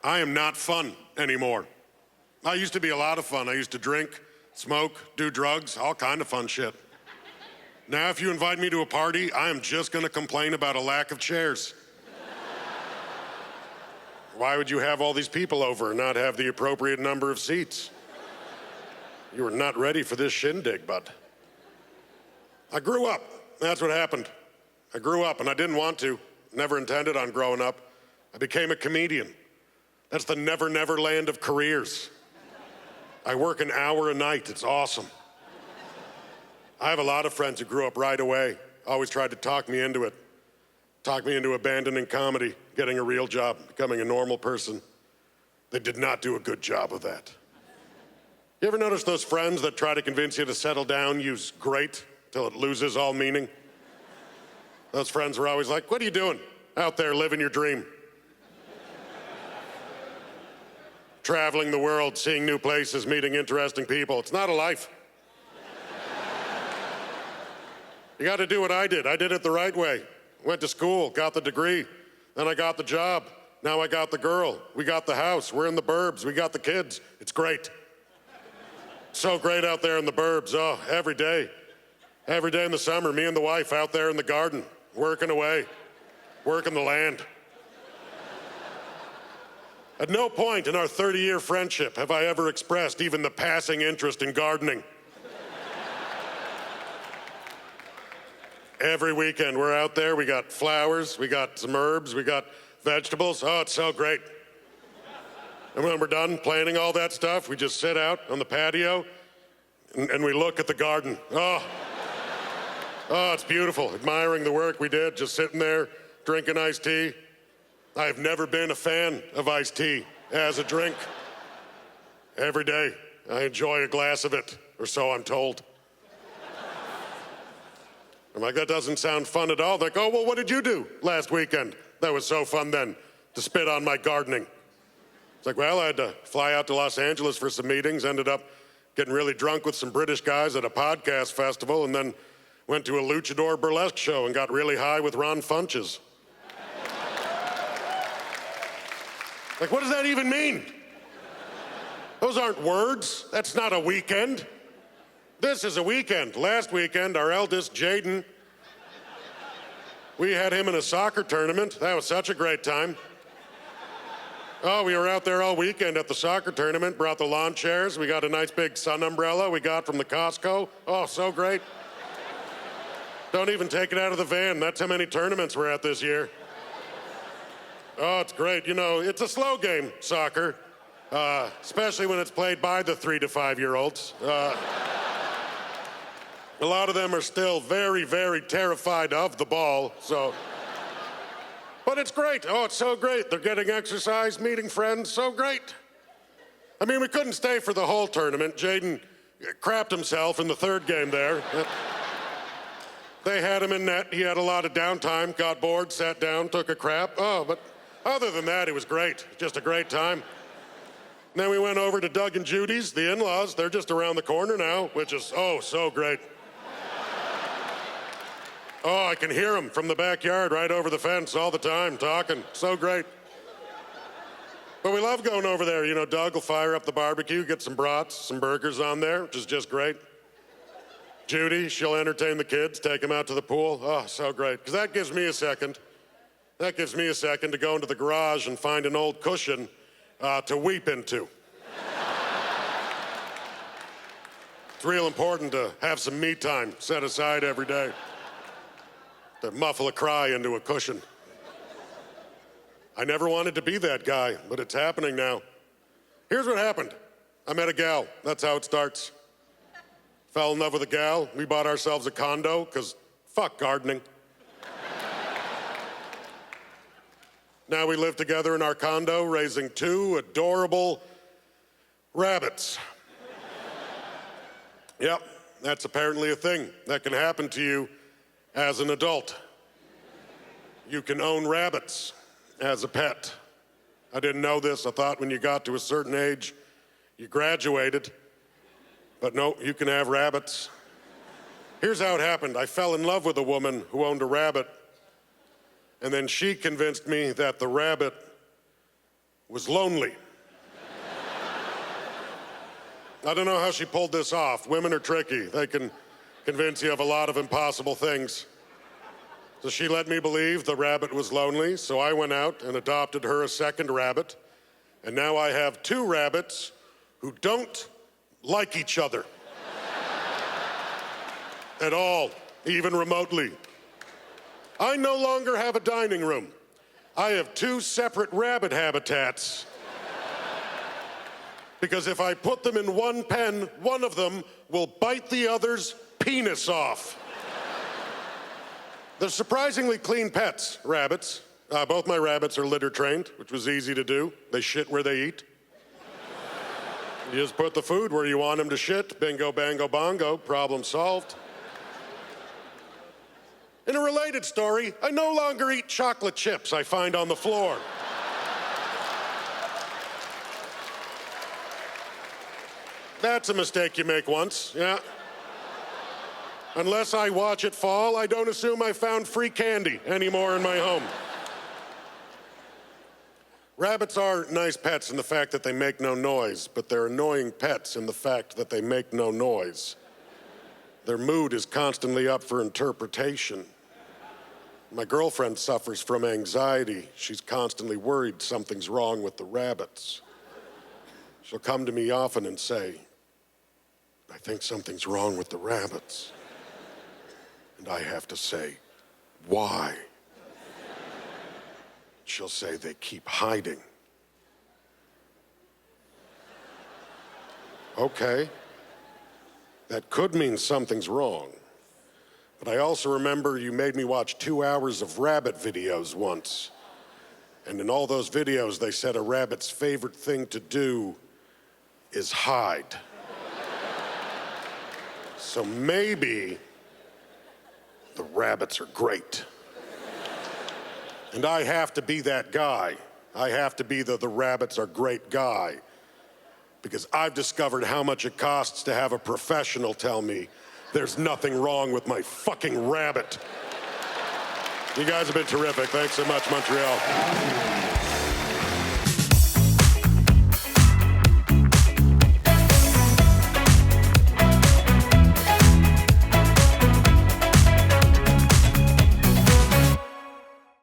I am not fun anymore. I used to be a lot of fun. I used to drink, smoke, do drugs, all kind of fun shit. Now, if you invite me to a party, I am just gonna complain about a lack of chairs. Why would you have all these people over and not have the appropriate number of seats? You were not ready for this shindig, bud. I grew up. That's what happened. I grew up, and I didn't want to. Never intended on growing up. I became a comedian. That's the never, never land of careers. I work an hour a night. It's awesome. I have a lot of friends who grew up right away. Always tried to talk me into it. Talk me into abandoning comedy, getting a real job, becoming a normal person. They did not do a good job of that. You ever notice those friends that try to convince you to settle down, use great till it loses all meaning? Those friends were always like, what are you doing? Out there living your dream. Traveling the world, seeing new places, meeting interesting people. It's not a life. You got to do what I did. I did it the right way. Went to school, got the degree, then I got the job. Now I got the girl. We got the house. We're in the burbs. We got the kids. It's great. So great out there in the burbs. Oh, every day. Every day in the summer, me and the wife out there in the garden, working away, working the land. At no point in our 30-year friendship have I ever expressed even the passing interest in gardening. Every weekend we're out there, we got flowers, we got some herbs, we got vegetables. Oh, it's so great. And when we're done planting all that stuff, we just sit out on the patio and we look at the garden. Oh, it's beautiful. Admiring the work we did, just sitting there, drinking iced tea. I have never been a fan of iced tea as a drink. Every day, I enjoy a glass of it, or so I'm told. I'm like, that doesn't sound fun at all. They're like, oh, well, what did you do last weekend? That was so fun then, to spit on my gardening. It's like, well, I had to fly out to Los Angeles for some meetings, ended up getting really drunk with some British guys at a podcast festival, and then went to a luchador burlesque show and got really high with Ron Funches. Like, what does that even mean? Those aren't words. That's not a weekend. This is a weekend. Last weekend, our eldest, Jaden, we had him in a soccer tournament. That was such a great time. Oh, we were out there all weekend at the soccer tournament, brought the lawn chairs. We got a nice big sun umbrella we got from the Costco. Oh, so great. Don't even take it out of the van. That's how many tournaments we're at this year. Oh, it's great. You know, it's a slow game, soccer, especially when it's played by the 3 to 5 year olds. A lot of them are still very, very terrified of the ball, so. But it's great. Oh, it's so great. They're getting exercise, meeting friends, so great. I mean, we couldn't stay for the whole tournament. Jaden crapped himself in the third game there. They had him in net. He had a lot of downtime, got bored, sat down, took a crap. Oh, but other than that, it was great. Just a great time. And then we went over to Doug and Judy's, the in-laws. They're just around the corner now, which is, oh, so great. Oh, I can hear them from the backyard right over the fence all the time, talking. So great. But we love going over there. You know, Doug will fire up the barbecue, get some brats, some burgers on there, which is just great. Judy, she'll entertain the kids, take them out to the pool. Oh, so great. Because that gives me a second. That gives me a second to go into the garage and find an old cushion to weep into. It's real important to have some me time set aside every day. To muffle a cry into a cushion. I never wanted to be that guy, but it's happening now. Here's what happened. I met a gal. That's how it starts. Fell in love with a gal. We bought ourselves a condo, because fuck gardening. Now we live together in our condo, raising 2 adorable rabbits. Yep, that's apparently a thing that can happen to you as an adult. You can own rabbits as a pet. I didn't know this. I thought when you got to a certain age, you graduated. But no, you can have rabbits. Here's how it happened. I fell in love with a woman who owned a rabbit, and then she convinced me that the rabbit was lonely. I don't know how she pulled this off. Women are tricky. They can convince you of a lot of impossible things. So she let me believe the rabbit was lonely, so I went out and adopted her a second rabbit, and now I have two rabbits who don't like each other. At all, even remotely. I no longer have a dining room. I have two separate rabbit habitats. Because if I put them in one pen, one of them will bite the other's penis off. They're surprisingly clean pets, rabbits. Both my rabbits are litter trained, which was easy to do. They shit where they eat. You just put the food where you want them to shit. Bingo, bango, bongo. Problem solved. In a related story, I no longer eat chocolate chips I find on the floor. That's a mistake you make once, yeah. Unless I watch it fall, I don't assume I found free candy anymore in my home. Rabbits are nice pets in the fact that they make no noise, but they're annoying pets in the fact that they make no noise. Their mood is constantly up for interpretation. My girlfriend suffers from anxiety. She's constantly worried something's wrong with the rabbits. She'll come to me often and say, I think something's wrong with the rabbits. And I have to say, why? She'll say they keep hiding. Okay, that could mean something's wrong. But I also remember you made me watch 2 hours of rabbit videos once. And in all those videos, they said a rabbit's favorite thing to do is hide. So maybe the rabbits are great. And I have to be that guy. I have to be the rabbits are great guy. Because I've discovered how much it costs to have a professional tell me there's nothing wrong with my fucking rabbit. You guys have been terrific. Thanks so much, Montreal.